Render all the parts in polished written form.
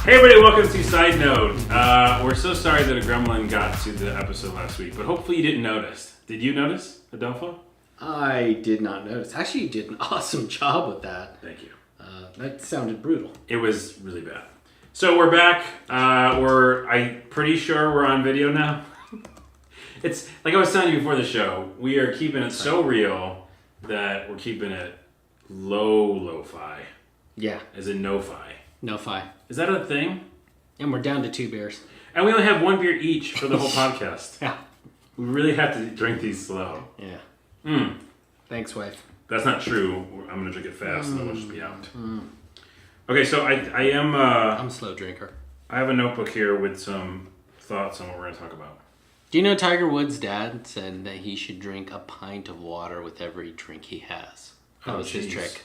Hey everybody, welcome to Side Note. We're so sorry that a gremlin got to the episode last week, but hopefully you didn't notice. Did you notice, Adelpho? I did not notice. Actually, you did an awesome job with that. Thank you. That sounded brutal. It was really bad. So we're back. I'm pretty sure we're on video now. It's like I was telling you before the show, we are keeping it so real that we're keeping it lo-fi. Yeah. As in no-fi. No-fi. Is that a thing? And we're down to 2 beers. And we only have 1 beer each for the whole podcast. Yeah. We really have to drink these slow. Yeah. Thanks, wife. That's not true. I'm going to drink it fast and then we'll just be out. Okay, so I am... I'm a slow drinker. I have a notebook here with some thoughts on what we're going to talk about. Do you know Tiger Woods' dad said that he should drink a pint of water with every drink he has? That was his trick.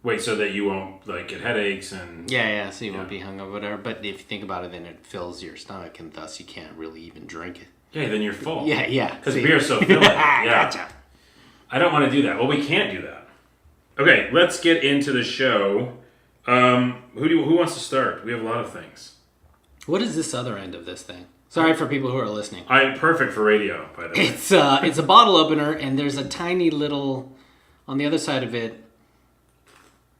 Wait, so that you won't get headaches and... Yeah, so you won't be hungover or whatever. But if you think about it, then it fills your stomach and thus you can't really even drink it. Yeah, then you're full. Yeah. Because beer's so filling. Yeah. Gotcha. I don't want to do that. Well, we can't do that. Okay, let's get into the show. Who wants to start? We have a lot of things. What is this other end of this thing? Sorry for people who are listening. I'm perfect for radio, by the way. It's a bottle opener, and there's a tiny little, on the other side of it,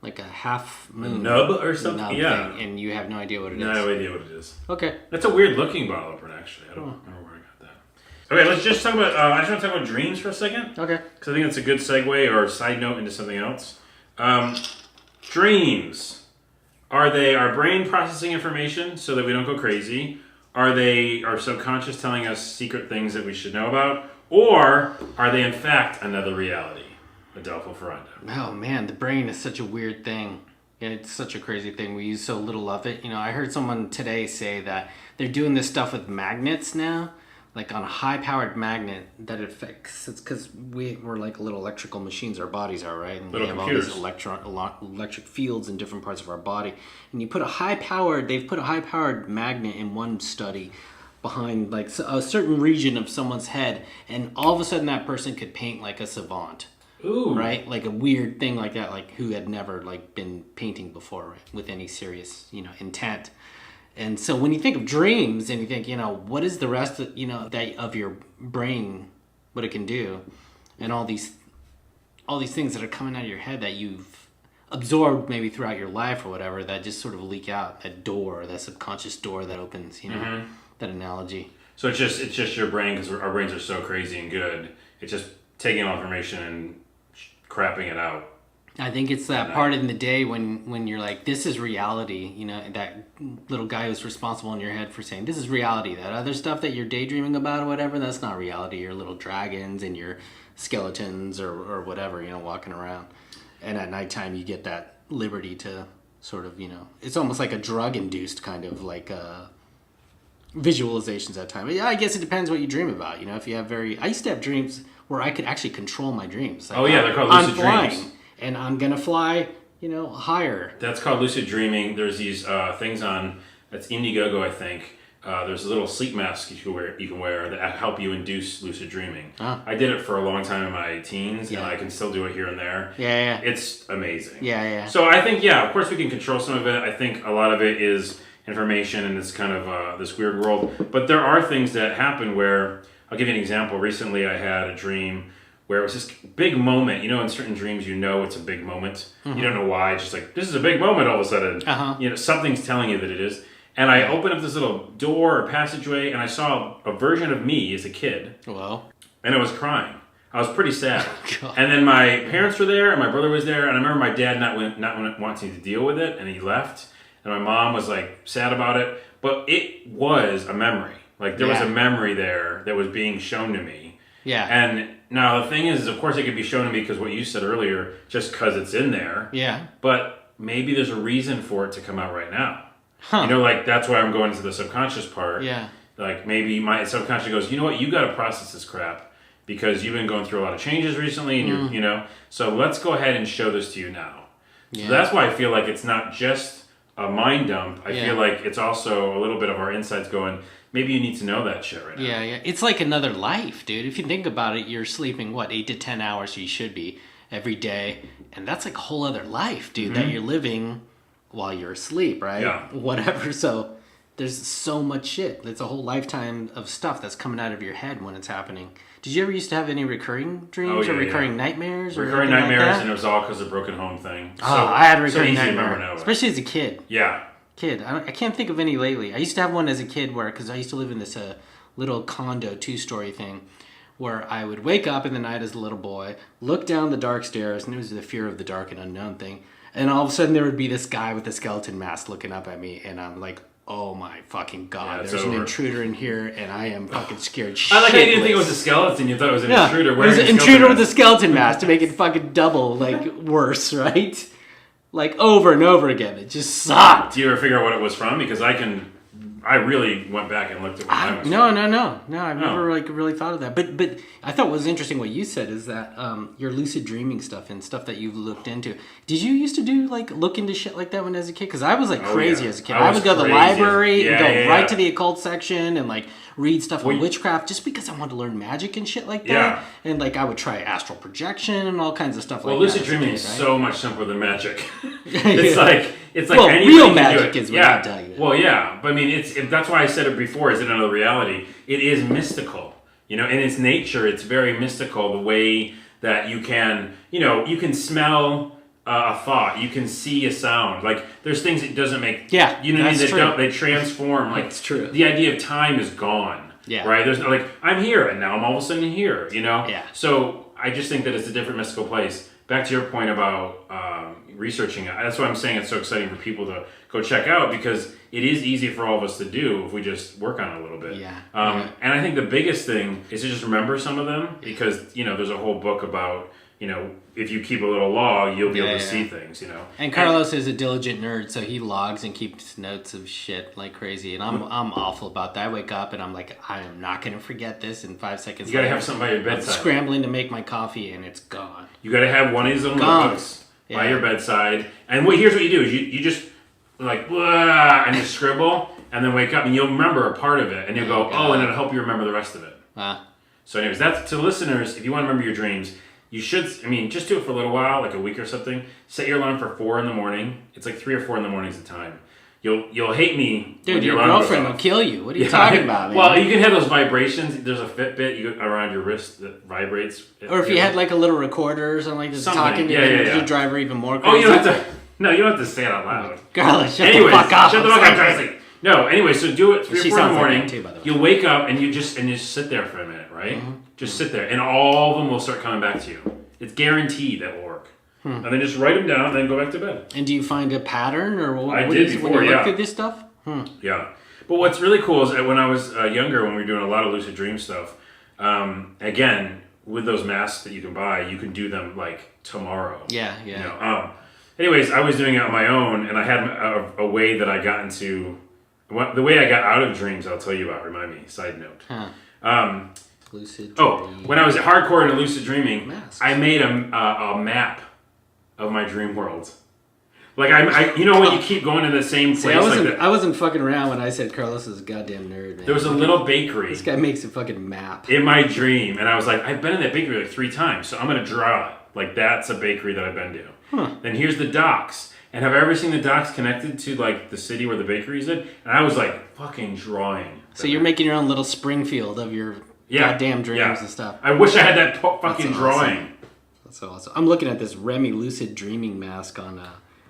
like a half moon. Nub or something? Nub Yeah. thing, and you have no idea what it is. No idea what it is. Okay. That's a weird looking bottle opener, actually. I don't remember where I got that. Okay, let's just talk about, I just want to talk about dreams for a second. Okay. Because I think it's a good segue or side note into something else. Dreams. Are they our brain processing information so that we don't go crazy? Are they our subconscious telling us secret things that we should know about? Or are they in fact another reality? Adelpho Ferranda. Oh man, the brain is such a weird thing. Yeah, it's such a crazy thing. We use so little of it. You know, I heard someone today say that they're doing this stuff with magnets now, like on a high-powered magnet that affects. It's because we're like little electrical machines. Our bodies are, right? And little we have computers. all these electric fields in different parts of our body. And you put they've put a high-powered magnet in one study behind like a certain region of someone's head, and all of a sudden that person could paint like a savant. Ooh. Right? Like a weird thing like that, like who had never been painting before, right? With any serious, intent. And so when you think of dreams and you think, what is the rest of, that of your brain, what it can do, and all these things that are coming out of your head that you've absorbed maybe throughout your life or whatever, that just sort of leak out, that subconscious door that opens, that analogy. So it's just your brain, because our brains are so crazy and good. It's just taking all information and crapping it out. I think it's that part in the day when you're like, this is reality, that little guy who's responsible in your head for saying, this is reality. That other stuff that you're daydreaming about or whatever, that's not reality. Your little dragons and your skeletons or whatever, walking around. And at nighttime, you get that liberty to sort of, it's almost like a drug-induced kind of visualizations at time. Yeah, I guess it depends what you dream about. If you have I used to have dreams where I could actually control my dreams. Like, they're called lucid dreams. And I'm going to fly, higher. That's called lucid dreaming. There's these things on, that's Indiegogo, I think. There's a little sleep mask you can wear that help you induce lucid dreaming. I did it for a long time in my teens, and I can still do it here and there. Yeah. It's amazing. Yeah. So I think, of course we can control some of it. I think a lot of it is information in this kind of this weird world. But there are things that happen where, I'll give you an example. Recently I had a dream where it was this big moment. In certain dreams it's a big moment. You don't know why. It's just like, this is a big moment all of a sudden. Something's telling you that it is. And I opened up this little door or passageway, and I saw a version of me as a kid. Wow. And I was crying. I was pretty sad. God. And then my parents were there, and my brother was there, and I remember my dad not wanting to deal with it, and he left. And my mom was sad about it. But it was a memory. There was a memory there that was being shown to me. Yeah. And now the thing is, of course, it could be shown to me because what you said earlier, just because it's in there. Yeah. But maybe there's a reason for it to come out right now. Huh. That's why I'm going to the subconscious part. Yeah. Maybe my subconscious goes, you know what, you got to process this crap because you've been going through a lot of changes recently, and you're, so let's go ahead and show this to you now. Yeah. So that's why I feel like it's not just a mind dump. I feel like it's also a little bit of our insides going, maybe you need to know that shit right now. Yeah. It's like another life, dude. If you think about it, you're sleeping, 8 to 10 hours, you should be, every day. And that's like a whole other life, dude, that you're living while you're asleep, right? Yeah. Whatever. So there's so much shit. It's a whole lifetime of stuff that's coming out of your head when it's happening. Did you ever used to have any recurring dreams or recurring nightmares? Recurring anything nightmares, like that? and it was all because of broken home thing. Oh, I had a recurring easy to nightmare, remember now. especially as a kid. Yeah. I can't think of any lately. I used to have one as a kid because I used to live in this little condo 2-story thing where I would wake up in the night as a little boy, look down the dark stairs, and it was the fear of the dark and unknown thing. And all of a sudden there would be this guy with a skeleton mask looking up at me, and I'm like, oh my fucking God, Yeah, there's over. an intruder in here, and I am fucking scared I like how you didn't shitless. think it was a skeleton. You thought it was an Yeah, intruder. it was wearing an a intruder with a mask. skeleton mask to make it fucking double, worse, right? Like, over and over again. It just sucked. Do you ever figure out what it was from? Because I really went back and looked at what mine was No. from. I've never really thought of that. But I thought what was interesting what you said is that your lucid dreaming stuff and stuff that you've looked into. Did you used to do look into shit like that when as a kid? Because I was crazy as a kid. I would go to the library and go right to the occult section and read stuff on witchcraft just because I wanted to learn magic and shit like that. Yeah. And I would try astral projection and all kinds of stuff like that. Well, lucid as a kid, dreaming is right? so much simpler than magic. Yeah. It's like Well, anybody real can magic do it. is what I tell you. Well, yeah, but I mean, that's why I said it before. Is it another reality? It is mystical, in its nature. It's very mystical. The way that you can smell a thought, you can see a sound. There's things it doesn't make. Yeah, you know what I mean? that's true. They transform. That's true. The idea of time is gone. Yeah. Right. There's I'm here and now I'm all of a sudden here. Yeah. So I just think that it's a different mystical place. Back to your point about researching it. That's why I'm saying it's so exciting for people to go check out, because it is easy for all of us to do if we just work on it a little bit. Yeah. And I think the biggest thing is to just remember some of them, because there's a whole book about if you keep a little log, you'll be able to see things. And Carlos is a diligent nerd, so he logs and keeps notes of shit like crazy. And I'm awful about that. I wake up and I'm like, I am not going to forget this in 5 seconds. You got to have something by your bedside. I'm scrambling to make my coffee and it's gone. You got to have one of these little notebooks by your bedside. And here's what you do: is you just blah, and you scribble, and then wake up and you'll remember a part of it, and you'll go, and it'll help you remember the rest of it. So, anyways, that's to listeners. If you want to remember your dreams, you should. Just do it for a little while, like a week or something. Set your alarm for 4 a.m. It's 3 or 4 a.m. is the time. You'll hate me. Dude, your girlfriend will kill you. What are you talking about, man? Well, you can have those vibrations. There's a Fitbit around your wrist that vibrates. Or if you had a little recorder or something just talking to you, you drive her even more crazy. Oh, you don't have to. No, you don't have to say it out loud. Girl, shut the fuck up. Shut the fuck up, Tracy. No, anyway, so do it 3 or 4 in the morning. Like too, by the way. You'll wake up and you just sit there for a minute, right? Mm-hmm. Just sit there, and all of them will start coming back to you. It's guaranteed that will work. And then just write them down, and then go back to bed. And do you find a pattern, or what? I did before, when you look at this stuff? Yeah, but what's really cool is that when I was younger, when we were doing a lot of lucid dream stuff, again, with those masks that you can buy, you can do them tomorrow. Yeah. Anyways, I was doing it on my own, and I had a way that I got into. The way I got out of dreams, I'll tell you about. Remind me. Side note. Lucid dreaming. When I was hardcore into lucid dreaming, Masks. I made a map of my dream world. When you keep going to the same place. I wasn't fucking around when I said Carlos is a goddamn nerd, man. There was a little bakery. This guy makes a fucking map. In my dream, and I was like, I've been in that bakery 3 times, so I'm going to draw it. That's a bakery that I've been to. Then here's the docks. And have I ever seen the docks connected to the city where the bakery's in? And I was fucking drawing. So you're making your own little Springfield of your goddamn dreams and stuff. I wish I had that fucking drawing. That's so awesome. I'm looking at this Remy Lucid Dreaming mask on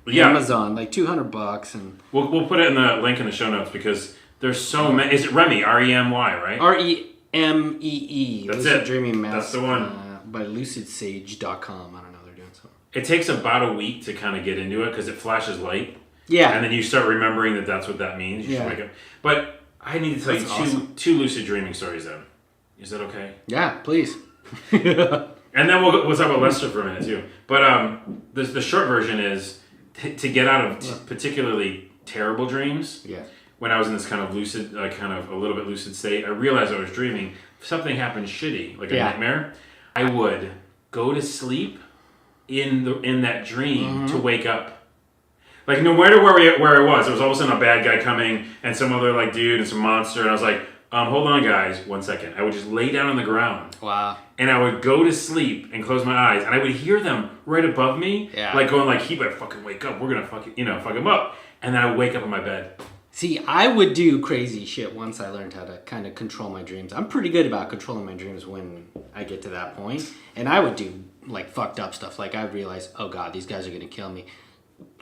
Amazon, $200, and we'll put it in the link in the show notes, because there's so many. Is it Remy? Remee, right? REMEE. That's Lucid it. Dreaming mask. That's the one. By lucidsage.com. I don't know, they're doing something. It takes about a week to kind of get into it, because it flashes light. Yeah. And then you start remembering that that's what that means. You should wake up. But I need to tell you two lucid dreaming stories then. Is that okay? Yeah, please. And then we'll talk about Lester for a minute too. But the short version is to get out of particularly terrible dreams. Yeah. When I was in this kind of lucid, kind of a little bit lucid state, I realized I was dreaming. If something happened shitty, like a nightmare, I would go to sleep in that dream to wake up. No matter where I was, there was all of a sudden a bad guy coming and some other dude and some monster, and I was like, hold on, guys, 1 second. I would just lay down on the ground. Wow. And I would go to sleep and close my eyes, and I would hear them right above me, like going like, he better fucking wake up. We're gonna fuck him up. And then I would wake up in my bed. See, I would do crazy shit once I learned how to kind of control my dreams. I'm pretty good about controlling my dreams when I get to that point. And I would do like fucked up stuff. Like I would realize, oh God, these guys are gonna kill me.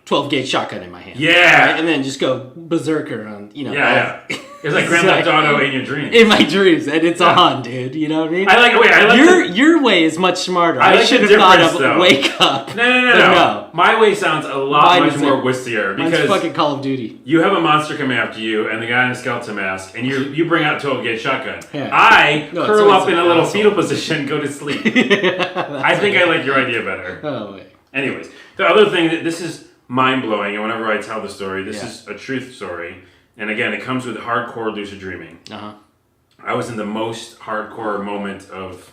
12-gauge shotgun in my hand. Yeah. Right? And then just go berserker on, Yeah. It's like Grand Theft Auto in your dreams. In my dreams, and it's on, dude. You know what I mean? I like your way is much smarter. I like should have thought of wake up. No. My way sounds a lot much more whistier because mine's fucking Call of Duty. You have a monster coming after you, and the guy in a skeleton mask, and you bring out a 12-gauge shotgun. Yeah. I curl up in a little fetal position, and go to sleep. I think I like your idea better. Oh wait. Anyways, the other thing that this is mind-blowing, and whenever I tell the story, this is a truth story. And again, it comes with hardcore lucid dreaming. Uh-huh. I was in the most hardcore moment of,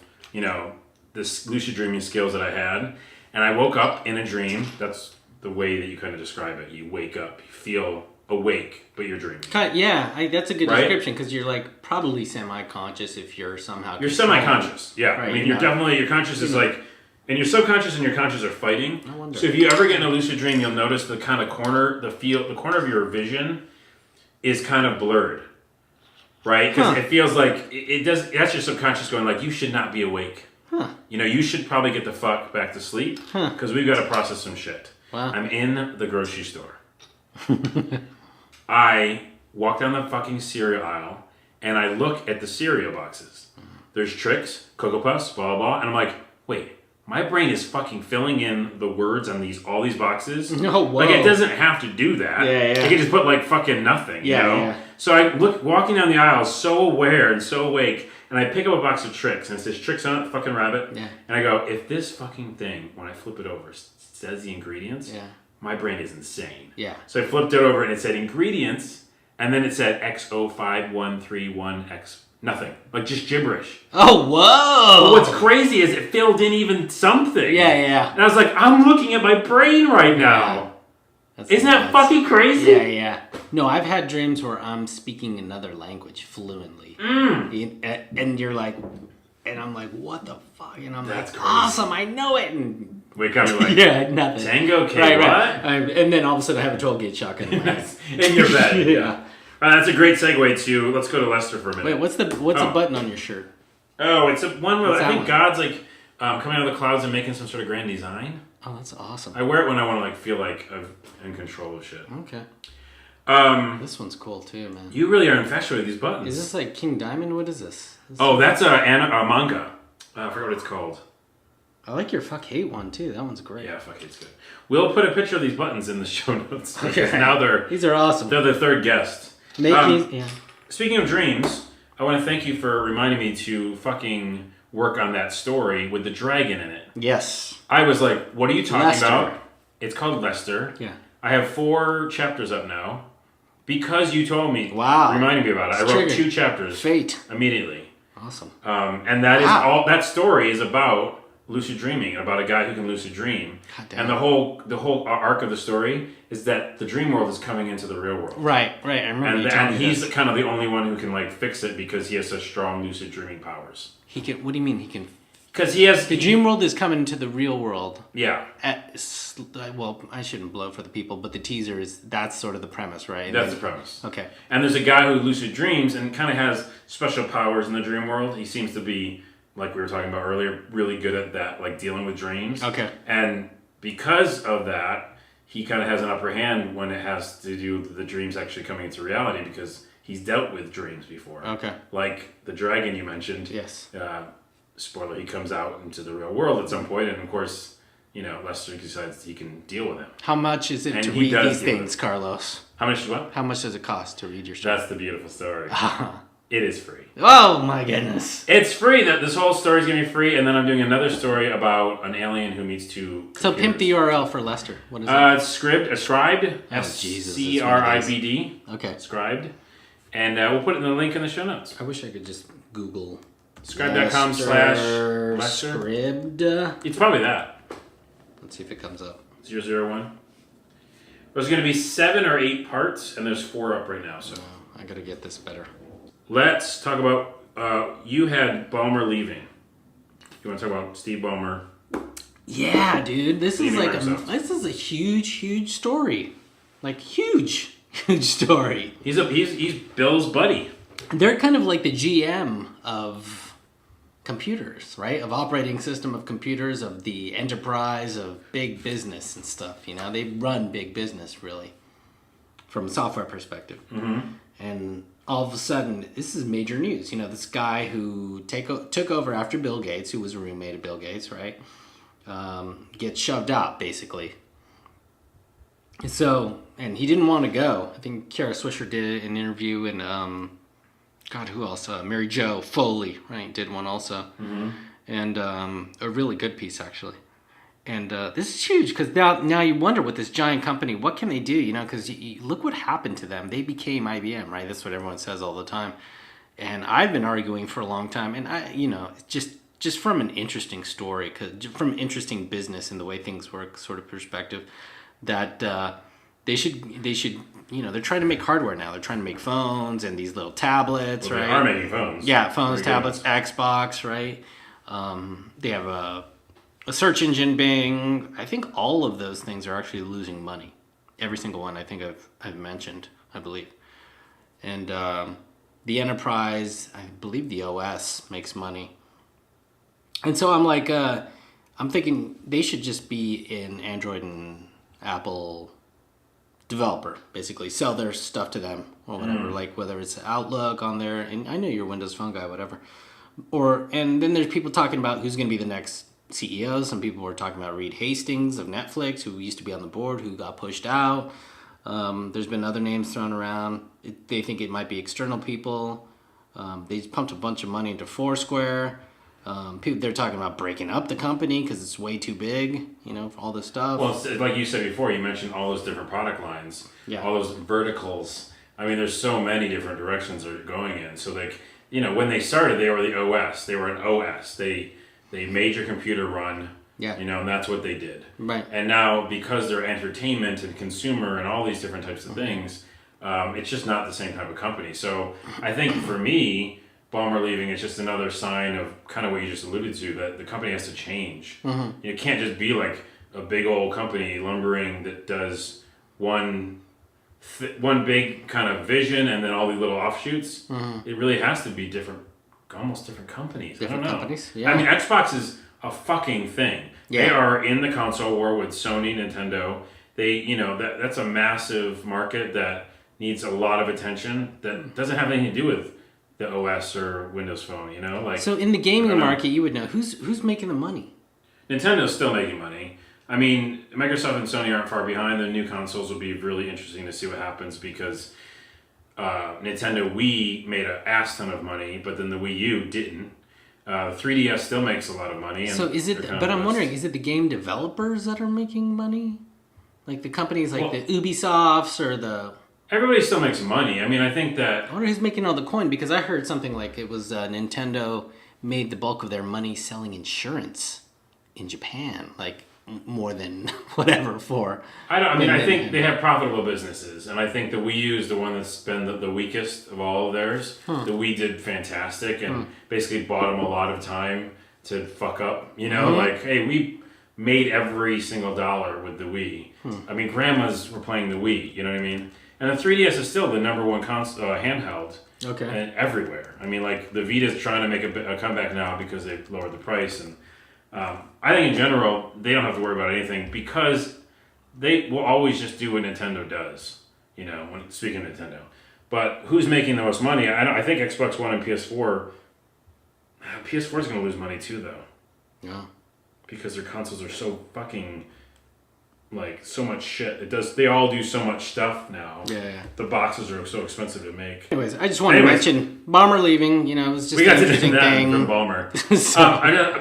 this lucid dreaming skills that I had. And I woke up in a dream. That's the way that you kind of describe it. You wake up, you feel awake, but you're dreaming. That's a good description because you're like probably semi-conscious if you're somehow... You're semi-conscious, yeah. Right, I mean, your conscious is like... And your subconscious and your conscious are fighting. I wonder. So if you ever get in a lucid dream, you'll notice the kind of corner, the corner of your vision is kind of blurred, right? Because it feels like it does. That's your subconscious going like, you should not be awake. Huh. You should probably get the fuck back to sleep because we've got to process some shit. Wow. I'm in the grocery store. I walk down the fucking cereal aisle and I look at the cereal boxes. There's Trix, Cocoa Puffs, blah, blah, blah. And I'm like, wait, my brain is fucking filling in the words on all these boxes. No, whoa. Like, it doesn't have to do that. Yeah. It can just put, like, fucking nothing, you know? Yeah. So I look, walking down the aisle, so aware and so awake, and I pick up a box of Trix, and it says Trix on it, fucking rabbit. Yeah. And I go, if this fucking thing, when I flip it over, says the ingredients, my brain is insane. Yeah. So I flipped it over, and it said ingredients, and then it said XO5131X. Nothing. Like, just gibberish. Oh, whoa! But what's crazy is it filled in even something. Yeah. And I was like, I'm looking at my brain right now. Isn't that fucking crazy? Yeah. No, I've had dreams where I'm speaking another language fluently. And you're like... And I'm like, what the fuck? And I'm That's like, crazy. awesome, I know it. And wake up, you're like, nothing. Tango, K, right. what? And then all of a sudden I have a 12-gauge shotgun in my hand. In your bed. Yeah. That's a great segue to, let's go to Lester for a minute. Wait, what's the button on your shirt? Oh, it's one where I think one? God's like coming out of the clouds and making some sort of grand design. Oh, that's awesome. I wear it when I want to like feel like I'm in control of shit. Okay. This one's cool too, man. You really are infatuated with these buttons. Is this like King Diamond? What is this? That's a manga. I forgot what it's called. I like your fuck hate one too. That one's great. Yeah, fuck hate's good. We'll put a picture of these buttons in the show notes. Okay. Now these are awesome. They're the third guest. Yeah. Speaking of dreams, I want to thank you for reminding me to fucking work on that story with the dragon in it. Yes. I was like, what are you talking Lester. about? It's called Lester. Yeah. I have 4 chapters up now because you told me. Wow. Reminding me about it. It's I wrote triggered. 2 chapters. Fate. Immediately. Awesome. And that is all. That story is about lucid dreaming, about a guy who can lucid dream. And the whole arc of the story is that the dream world is coming into the real world. Right. I remember. And he's kind of the only one who can like fix it because he has such strong lucid dreaming powers. He can. What do you mean he can? Because he has the dream world is coming to the real world. Yeah. Well, I shouldn't blow for the people, but the teaser that's sort of the premise, right? That's the premise. Okay. And there's a guy who lucid dreams and kind of has special powers in the dream world. He seems to be, like we were talking about earlier, really good at that, like dealing with dreams. Okay. And because of that, he kind of has an upper hand when it has to do with the dreams actually coming into reality because he's dealt with dreams before. Okay. Like the dragon you mentioned. Yes. Spoiler, he comes out into the real world at some point, and of course, Lester decides he can deal with him. How much is it to read these things, Carlos? How much is what? How much does it cost to read your story? That's the beautiful story. It is free. Oh my goodness. It's free. This whole story is going to be free, and then I'm doing another story about an alien who meets 2 computers. So pimp the URL for Lester. What is it? It's Scribd. SCRIBD. Okay. Scribd. And we'll put it in the link in the show notes. I wish I could just Google Scribe.com/Lester. Scribd. It's probably that. Let's see if it comes up. 001. There's going to be 7 or 8 parts, and there's 4 up right now. So I got to get this better. let's talk about, you had Ballmer leaving. You want to talk about Steve Ballmer? Yeah, dude, this is like Microsoft. a huge story, like huge story. He's Bill's buddy. They're kind of like the GM of computers, right? Of operating system of computers, of the enterprise, of big business and stuff. You know, they run big business really, from a software perspective. Mm-hmm. And all of a sudden, this is major news. You know, this guy who took over after Bill Gates, who was a roommate of Bill Gates, right? Gets shoved out, basically. So, and he didn't want to go. I think Kara Swisher did an interview, and God, who else? Mary Jo Foley, right, did one also. Mm-hmm. And a really good piece, actually. And this is huge, because now you wonder with this giant company, what can they do, you know, because look what happened to them. They became IBM, right? That's what everyone says all the time. And I've been arguing for a long time, and just from an interesting story, from interesting business and the way things work sort of perspective, that they should, you know, they're trying to make hardware now. They're trying to make phones and these little tablets, right? They are making phones. Yeah, phones, tablets, Xbox, right? They have a search engine, Bing. I think all of those things are actually losing money. Every single one I think I've mentioned, I believe. And the enterprise, I believe the OS makes money. And so I'm like, I'm thinking they should just be an Android and Apple developer, basically. Sell their stuff to them or whatever, like whether it's Outlook on there. And I know you're a Windows Phone guy, whatever. And then there's people talking about who's going to be the next CEO. Some people were talking about Reed Hastings of Netflix, who used to be on the board, who got pushed out. There's been other names thrown around. They think it might be external people. They pumped a bunch of money into Foursquare. They're talking about breaking up the company because it's way too big, you know, for all this stuff. Well, like you said before, you mentioned all those different product lines, all those verticals. I mean, there's so many different directions they're going in. So, like, you know, when they started, they were the OS. They were an OS. They made your computer run. Yeah. You know, and that's what they did. Right. And now, because they're entertainment and consumer and all these different types of things, it's just not the same type of company. So, I think for me, Ballmer leaving is just another sign of kind of what you just alluded to, that the company has to change. Mm-hmm. It can't just be like a big old company lumbering that does one big kind of vision and then all these little offshoots. Mm-hmm. It really has to be almost different companies. Different I don't know. Companies, yeah. I mean, Xbox is a fucking thing. Yeah. They are in the console war with Sony, Nintendo. They, you know, that's a massive market that needs a lot of attention that doesn't have anything to do with the OS or Windows Phone, you know? Like, so in the gaming market, you would know who's making the money. Nintendo's still making money. I mean, Microsoft and Sony aren't far behind. The new consoles will be really interesting to see what happens because Nintendo Wii made an ass ton of money, but then the Wii U didn't. The 3DS still makes a lot of money. So is it? But I'm wondering, is it the game developers that are making money, like the companies like the Ubisofts or the? Everybody still makes money. I mean, I think that... I wonder who's making all the coin, because I heard something like it was Nintendo made the bulk of their money selling insurance in Japan, like more than whatever for... I think they have profitable businesses, and I think the Wii U is the one that's been the weakest of all of theirs. The Wii did fantastic and basically bought them a lot of time to fuck up. You know, like, hey, we made every single dollar with the Wii. I mean, grandmas were playing the Wii, you know what I mean? And the 3DS is still the number one handheld and everywhere. I mean, like, the Vita's trying to make a comeback now because they've lowered the price. And I think in general, they don't have to worry about anything because they will always just do what Nintendo does, you know, speaking of Nintendo. But who's making the most money? I think Xbox One and PS4. PS4 is going to lose money too, though. Yeah. Because their consoles are so fucking... like so much shit. They all do so much stuff now. Yeah. The boxes are so expensive to make. Anyways, I just wanted to mention Ballmer leaving. You know, it was just an interesting thing. From Ballmer.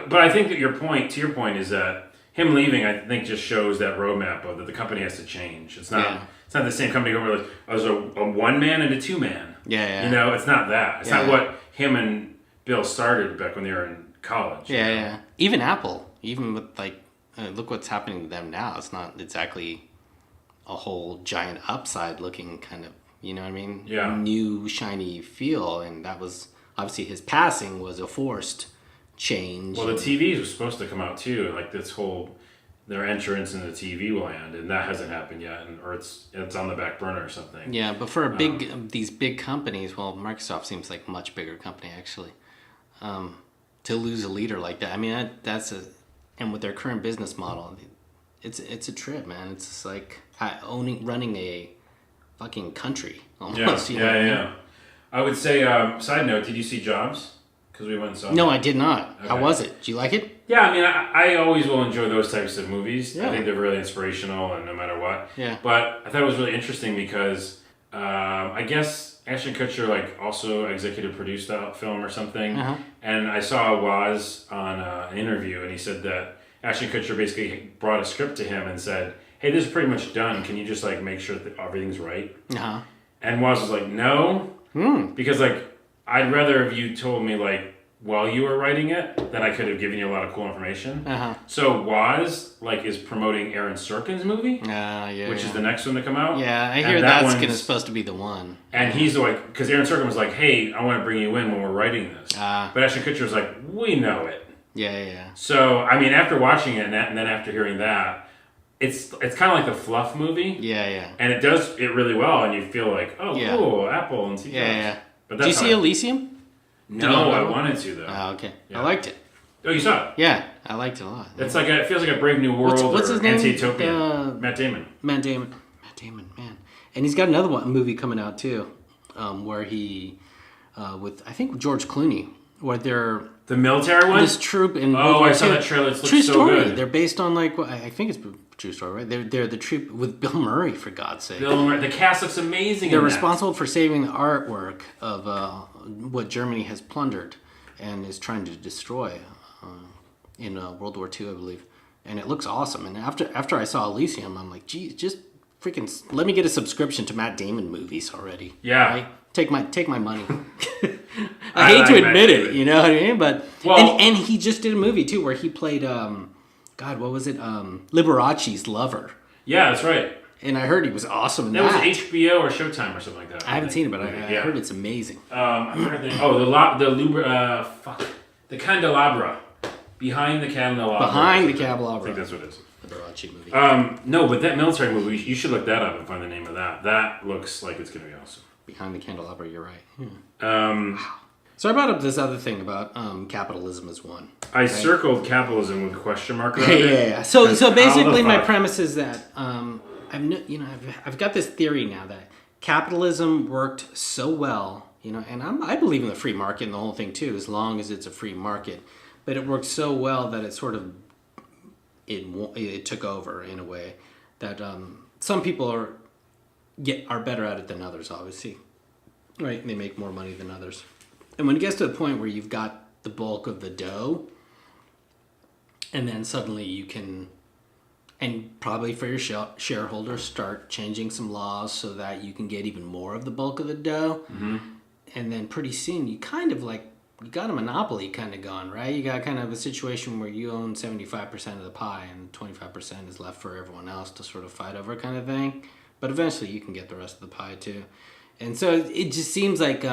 But I think that your point is that him leaving, I think, just shows that roadmap of that the company has to change. It's not. It's not the same company over like as a one man and a two man. Yeah. You know, it's not that. It's not what him and Bill started back when they were in college. Yeah. Even Apple, even with like. Look what's happening to them now. It's not exactly a whole giant upside looking kind of You know what I mean? Yeah. New, shiny feel. And that was, obviously, his passing was a forced change. Well, the TVs were supposed to come out too, like this whole their entrance into TV land, and that hasn't happened yet, or it's on the back burner or something. Yeah, but for a big these big companies, well, Microsoft seems like a much bigger company actually. To lose a leader like that, I mean, and with their current business model, it's a trip, man. It's just like running a fucking country almost. Yeah. I would say, side note, did you see Jobs? Because we went and saw No, it. I did not. Okay. How was it? Did you like it? Yeah, I mean, I always will enjoy those types of movies. Yeah. I think they're really inspirational, and no matter what. Yeah. But I thought it was really interesting because I guess Ashton Kutcher also executive produced that film or something. Uh-huh. And I saw Woz on an interview, and he said that Ashton Kutcher basically brought a script to him and said, "Hey, this is pretty much done. Can you just make sure that everything's right?" Uh-huh. And Woz was like, "No, because I'd rather if you told me while you were writing it, that I could have given you a lot of cool information." Uh-huh. So Woz is promoting Aaron Sorkin's movie, which is the next one to come out. Yeah, I And hear that's supposed to be the one. And he's because Aaron Sorkin was like, "Hey, I want to bring you in when we're writing this." But Ashton Kutcher was like, "We know it." Yeah. So I mean, after watching it and then after hearing that, it's kind of like the fluff movie. Yeah. And it does it really well, and you feel like, oh, cool, Apple and TV. Yeah. But Did you see Elysium? No, I wanted to though. Oh, okay. Yeah. I liked it. Oh, you saw it? Yeah, I liked it a lot. It's it feels like a Brave New World What's or his name? Antitopia. Matt Damon. Matt Damon, man. And he's got another movie coming out too, where he, with I think George Clooney, where they're The military one? this troop in World Oh, War I saw II. that trailer. It looks True so story. good. They're based on I think it's a true story, right? They're the troop with Bill Murray, for God's sake. The cast looks amazing. They're in responsible for saving the artwork of what Germany has plundered and is trying to destroy in World War II, I believe. And it looks awesome. And after I saw Elysium, I'm like, geez, just freaking let me get a subscription to Matt Damon movies already. Yeah. Right? Take my money. I hate to admit it, you know what I mean? But and he just did a movie too where he played God, what was it? Liberace's lover. Yeah, that's right. And I heard he was awesome in That that. was HBO or Showtime or something like that. I haven't seen it, but I heard it's amazing. I forgot the candelabra. Behind the candelabra. Behind the I candelabra. think that's what it is. The Liberace movie. No, but that military movie, you should look that up and find the name of that. That looks like it's going to be awesome. Behind the candelabra, you're right. So I brought up this other thing about capitalism as one. I circled capitalism with a question mark around Yeah, it. yeah. So basically, my fuck? premise is that I've got this theory now that capitalism worked so well, and I believe in the free market and the whole thing too, as long as it's a free market. But it worked so well that it sort of it took over in a way that some people are better at it than others, obviously. Right? They make more money than others. And when it gets to the point where you've got the bulk of the dough, and then suddenly you can, and probably for your shareholders, start changing some laws so that you can get even more of the bulk of the dough. Mm-hmm. And then pretty soon you kind of you got a monopoly kind of going, right? You got kind of a situation where you own 75% of the pie and 25% is left for everyone else to sort of fight over kind of thing. But eventually you can get the rest of the pie too. And so it just seems like,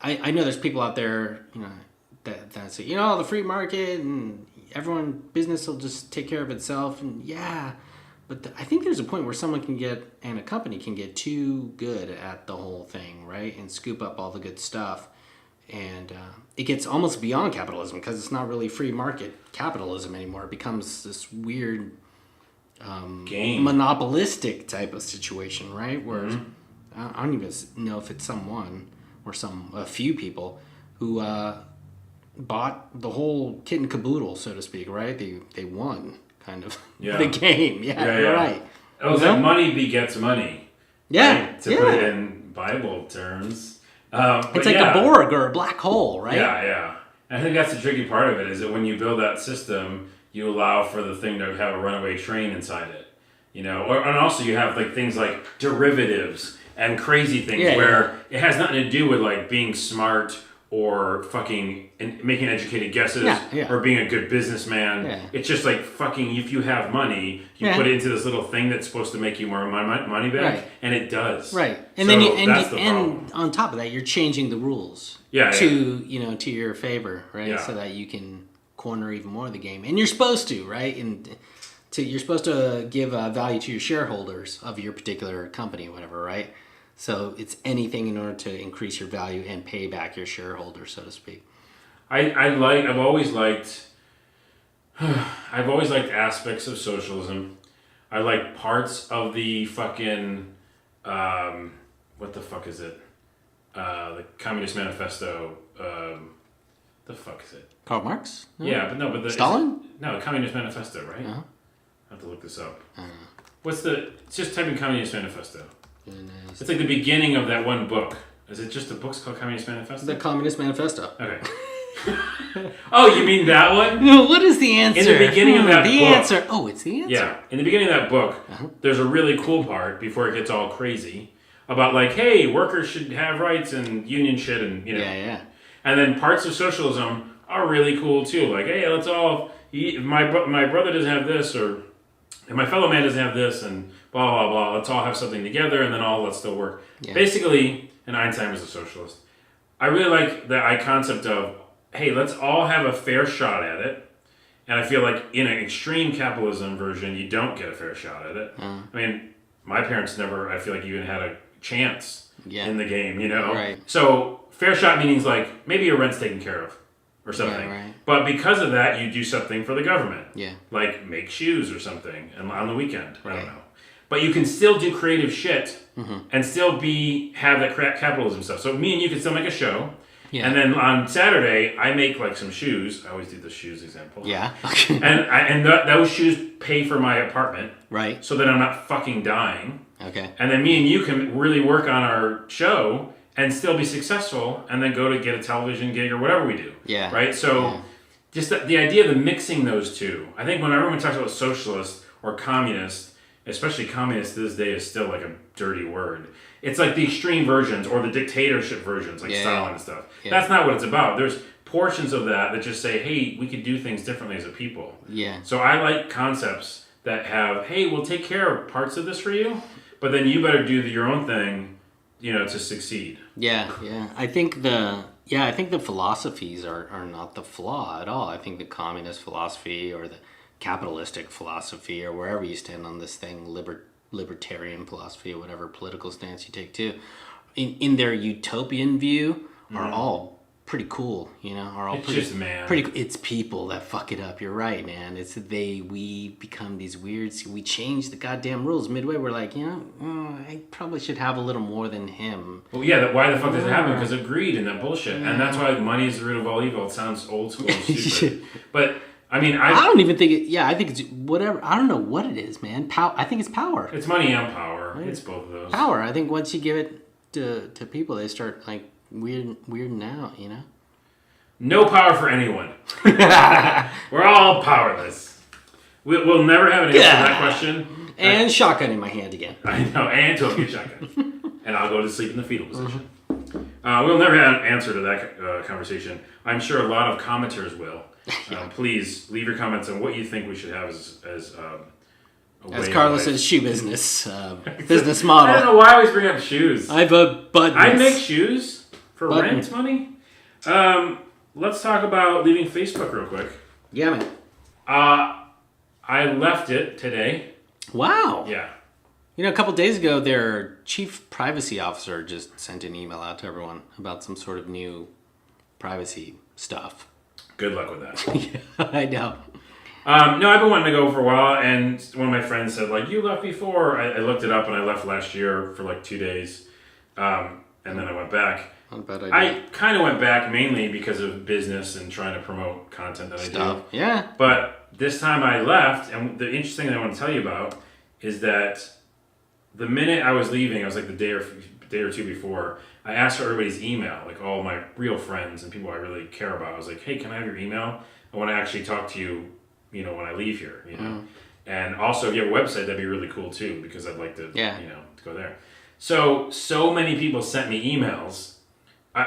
I know there's people out there, that say, the free market and business will just take care of itself. And yeah, but I think there's a point where someone and a company can get too good at the whole thing, right? And scoop up all the good stuff. And it gets almost beyond capitalism because it's not really free market capitalism anymore. It becomes this weird game monopolistic type of situation, right? Where I don't even know if it's someone or a few people who bought the whole kit and caboodle, so to speak, right? They won kind of the game. Yeah, you're right. It was like money begets money. Yeah, right? To put it in Bible terms. It's like a Borg or a black hole, right? Yeah. I think that's the tricky part of it, is that when you build that system, you allow for the thing to have a runaway train inside it. And also you have things like derivatives and crazy things where it has nothing to do with being smart or fucking making educated guesses or being a good businessman. Yeah. It's just like fucking, if you have money, you put it into this little thing that's supposed to make you more money back, and it does. Right. And so then and on top of that, you're changing the rules to your favor, right? Yeah. So that you can corner even more of the game. And you're supposed to, right? And you're supposed to give value to your shareholders of your particular company or whatever, right? So it's anything in order to increase your value and pay back your shareholders, so to speak. I've always liked aspects of socialism. I like parts of the fucking what the fuck is it? The Communist Manifesto. The fuck is it? Karl Marx? No. Yeah, but the Stalin? No, Communist Manifesto, right? Uh-huh. I have to look this up. It's just type in Communist Manifesto. Nice. It's like the beginning of that one book. Is it just a book's called Communist Manifesto? The Communist Manifesto. Okay. Oh, you mean that one? No, what is the answer? In the beginning of that the book. answer. Oh, it's the answer. Yeah. In the beginning of that book, there's a really cool part before it gets all crazy about like, hey, workers should have rights and union shit and, you know. Yeah. And then parts of socialism are really cool too. Like, hey, let's all, my brother doesn't have this, or my fellow man doesn't have this, and blah, blah, blah. Let's all have something together, and then let's still work. Yeah. Basically, and Einstein was a socialist, I really like the concept of, hey, let's all have a fair shot at it. And I feel like in an extreme capitalism version, you don't get a fair shot at it. I mean, my parents never, I feel like, even had a chance in the game, you know? Right. So fair shot means like maybe your rent's taken care of or something. Yeah, right. But because of that, you do something for the government. Yeah. Like make shoes or something on the weekend. Right. I don't know. But you can still do creative shit and still have that capitalism stuff. So me and you can still make a show. Yeah. And then on Saturday, I make like some shoes. I always do the shoes example. Yeah. and those shoes pay for my apartment. Right. So that I'm not fucking dying. Okay. And then me and you can really work on our show and still be successful and then go to get a television gig or whatever we do. Yeah. Right? So just the idea of mixing those two. I think when everyone talks about socialist or communist, especially communist to this day is still like a dirty word. It's like the extreme versions or the dictatorship versions, like Stalin and stuff. Yeah. That's not what it's about. There's portions of that just say, hey, we could do things differently as a people. Yeah. So I like concepts that have, hey, we'll take care of parts of this for you, but then you better do your own thing, to succeed. Yeah. I think the philosophies are not the flaw at all. I think the communist philosophy or the capitalistic philosophy or wherever you stand on this thing, libertarian philosophy or whatever political stance you take too, in their utopian view are all pretty cool, are all pretty cool. It's people that fuck it up. You're right, man. We become these weirds. We change the goddamn rules midway. We're like, I probably should have a little more than him. Well, yeah, why the fuck does it happen? Because of greed and that bullshit. And that's why money is the root of all evil. It sounds old school and stupid. But I mean, I don't even think it. Yeah, I think it's whatever. I don't know what it is, man. I think it's power. It's money and power. Right. It's both of those. Power. I think once you give it to people, they start like weirding out. No power for anyone. We're all powerless. We'll never have an answer to that question. And shotgun in my hand again. I know. And totally shotgun. And I'll go to sleep in the fetal position. We'll never have an answer to that conversation. I'm sure a lot of commenters will. Please leave your comments on what you think we should have as Carlos's shoe business business model. I don't know why I always bring up shoes. I have a button. I make shoes for rent money. Let's talk about leaving Facebook real quick. Yeah, man. I left it today. Wow. Yeah. A couple days ago, their chief privacy officer just sent an email out to everyone about some sort of new privacy stuff. Good luck with that. Yeah, I know. No, I've been wanting to go for a while, and one of my friends said, like, you left before. I looked it up, and I left last year for like 2 days, and then I went back. I kind of went back mainly because of business and trying to promote content that I do. Yeah. But this time I left, and the interesting thing I want to tell you about is that the minute I was leaving, I was like the day or two before, I asked for everybody's email, like all my real friends and people I really care about. I was like, hey, can I have your email? I want to actually talk to you, when I leave here, And also, if you have a website, that'd be really cool too, because I'd like to, to go there. So many people sent me emails.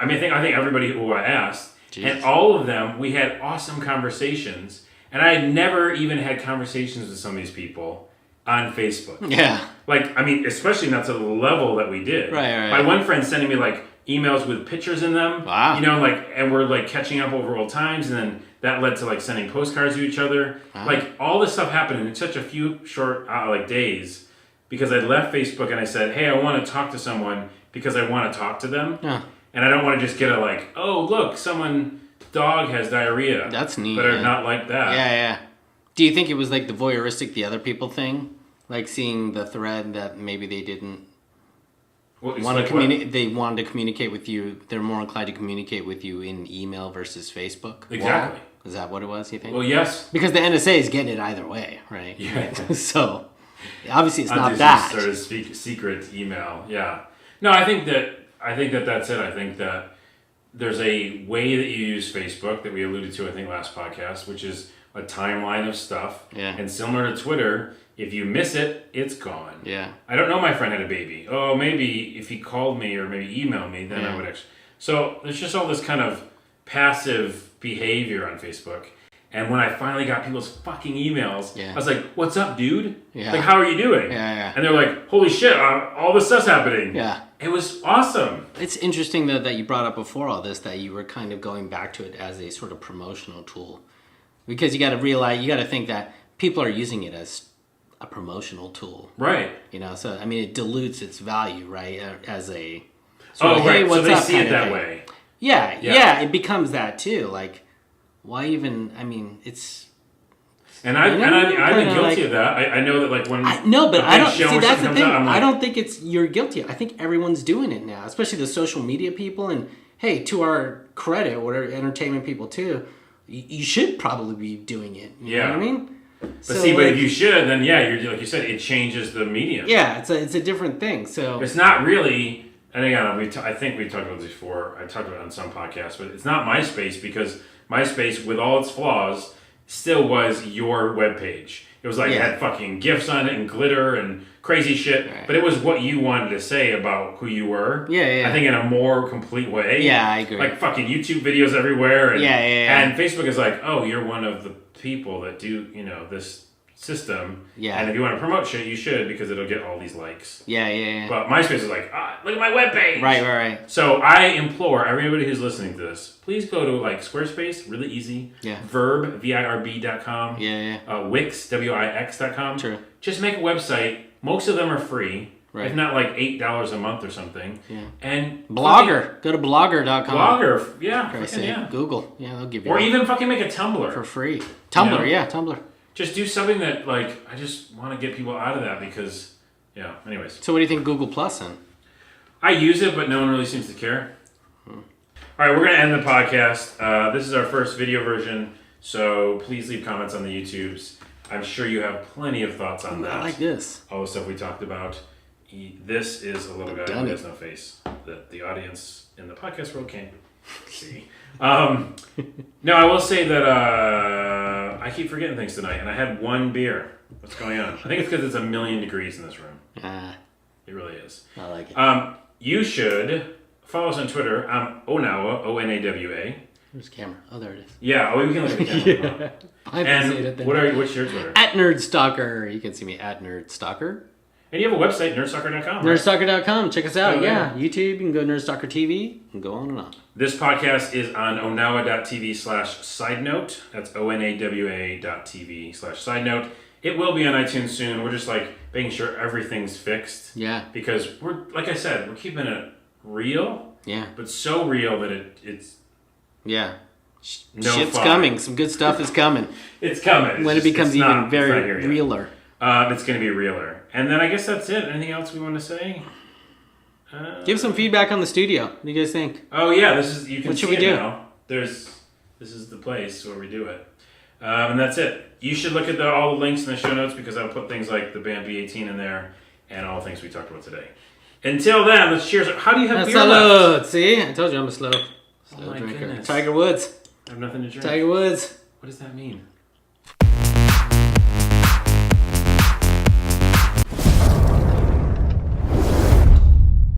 I think everybody who I asked, Jesus. and all of them, we had awesome conversations. And I had never even had conversations with some of these people on Facebook. Yeah. Like, I mean, especially not to the level that we did. Right. My one friend sending me like emails with pictures in them. Wow. You know, like, and we're like catching up over old times, and then that led to like sending postcards to each other. Wow. Like, all this stuff happened in such a few short like days because I left Facebook and I said, hey, I want to talk to someone because I want to talk to them. Yeah. And I don't want to just get a like, oh, look, dog has diarrhea. That's neat. But are not like that. Yeah. Do you think it was like the voyeuristic, the other people thing? Like seeing the thread that maybe they didn't want to communicate. They wanted to communicate with you. They're more inclined to communicate with you in email versus Facebook. Exactly. Wow. Is that what it was, you think? Well, yes. Because the NSA is getting it either way, right? Yeah. So, obviously it's not Some that. sort of secret email. Yeah. No, I think that that's it. I think that there's a way that you use Facebook that we alluded to, I think, last podcast, which is a timeline of stuff. Yeah. And similar to Twitter, if you miss it, it's gone. Yeah. I don't know my friend had a baby. Oh, maybe if he called me or maybe emailed me, then I would actually. So there's just all this kind of passive behavior on Facebook. And when I finally got people's fucking emails, I was like, what's up, dude? Yeah. Like, how are you doing? Yeah. And they're like, holy shit, all this stuff's happening. Yeah. It was awesome. It's interesting that you brought up before all this that you were kind of going back to it as a sort of promotional tool. Because you got to think that people are using it as a promotional tool. Right. You know, so, I mean, it dilutes its value, right? As a sort of, hey, what's so they up see kind it of that thing. way. Yeah, it becomes that too. Like, why even, I mean, it's... And I've been guilty of that. I know that like when I don't see that's the thing. Out, like, I don't think it's you're guilty. I think everyone's doing it now, especially the social media people. And hey, to our credit, whatever entertainment people too, you should probably be doing it. You know what I mean? But but if you should, then you're like you said, it changes the medium. Yeah, it's a different thing. So it's not really. And again, I think we've talked about this before. I talked about it on some podcasts, but it's not MySpace because MySpace, with all its flaws, still was your webpage. It was like it had fucking GIFs on it and glitter and crazy shit, but it was what you wanted to say about who you were. Yeah. I think in a more complete way. Yeah, I agree. Like fucking YouTube videos everywhere. And, Yeah. And Facebook is like, oh, you're one of the people that do, this system. Yeah. And if you want to promote shit, you should because it'll get all these likes. Yeah. But MySpace is like, look at my webpage. Right. So I implore everybody who's listening to this, please go to like Squarespace, really easy. Yeah. Verb, VIRB.com. Yeah. Wix, WIX.com. True. Just make a website. Most of them are free. Right. If not like $8 a month or something. Yeah. And Blogger. Go to blogger.com. Blogger. Yeah. Google. Yeah, they'll give you Or that. even fucking make a Tumblr. For free. Tumblr, Tumblr. Just do something that, like, I just want to get people out of that because, anyways. So what do you think Google Plus then? I use it, but no one really seems to care. All right, we're going to end the podcast. This is our first video version, so please leave comments on the YouTubes. I'm sure you have plenty of thoughts on that. I like this. All the stuff we talked about. This is a little guy who has no face that the audience in the podcast world can't see. No, I will say that I keep forgetting things tonight, and I had one beer. What's going on? I think it's because it's 1,000,000 degrees in this room. It really is. I like it. You should follow us on Twitter. I'm Onawa, O-N-A-W-A. Where's the camera? Oh, there it is. Yeah, we can look at the camera. And what's your Twitter? At Nerdstalker. You can see me at Nerdstalker. And you have a website, nerdstalker.com. Nerdstalker.com. Check us out. Yeah. YouTube. You can go Nerdstalker TV and go on and on. This podcast is on onawa.tv/sidenote. That's onawa.tv/side note. It will be on iTunes soon. We're just like making sure everything's fixed. Yeah. Because like I said, we're keeping it real. Yeah. But so real that it's yeah. No Shit's fun. coming. Some good stuff is coming. It's coming. When it becomes even very realer. It's going to be realer. And then I guess that's it. Anything else we want to say? Give some feedback on the studio. What do you guys think? Oh yeah, you can what should see we do? Now. This is the place where we do it. And that's it. You should look at all the links in the show notes because I'll put things like the band B18 in there and all the things we talked about today. Until then, let's cheers. How do you have beer left? See? I told you I'm a slow Oh my drinker. goodness. Tiger Woods. I have nothing to drink. Tiger Woods. What does that mean?